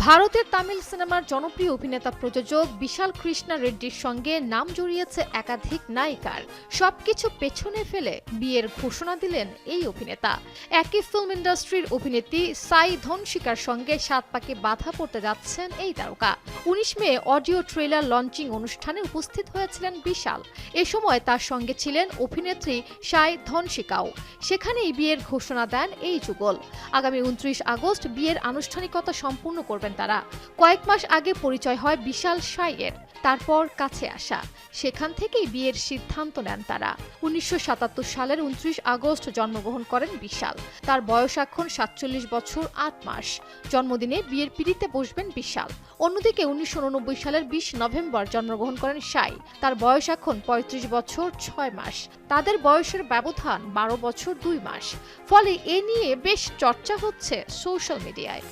ভারতের তামিল সিনেমার জনপ্রিয় অভিনেতা প্রযোজক বিশাল কৃষ্ণা রেড্ডির সঙ্গে নাম জড়িয়েছে একাধিক নায়িকার। সবকিছু পেছনে ফেলে বিয়ের ঘোষণা দিলেন এই অভিনেতা। একই ফিল্ম ইন্ডাস্ট্রির অভিনেত্রী সাই ধনশিকার সঙ্গে ৭ পাকে বাধা পড়তে যাচ্ছেন এই তারকা। ১৯ মে অডিও ট্রেলার লঞ্চিং অনুষ্ঠানে উপস্থিত হয়েছিলেন বিশাল। এ সময় তার সঙ্গে ছিলেন অভিনেত্রী সাই ধনশিকাও। সেখানেই বিয়ের ঘোষণা দেন এই যুগল। আগামী ২৯ আগস্ট বিয়ের আনুষ্ঠানিকতা সম্পূর্ণ করবেন তারা। কয়েক মাস আগে পরিচয় হয় বিশাল সাইয়ের, তারপর কাছে আসা, সেখান থেকেই বিয়ের সিদ্ধান্ত নেন তারা। ১৯৭৭ সালের ২৯ আগস্ট জন্মগ্রহণ করেন বিশাল। তার বয়স এখন ৪৭ বছর ৮ মাস। জন্মদিনে বিয়ের পিঁড়িতে বসবেন বিশাল। অন্যদিকে ১৯৮৯ সালের ২০ নভেম্বর জন্মগ্রহণ করেন সাই। তার বয়স এখন ৩৫ বছর ৬ মাস। তাদের বয়সের ব্যবধান ১২ বছর ২ মাস। ফলে এ নিয়ে বেশ চর্চা হচ্ছে সোশ্যাল মিডিয়ায়।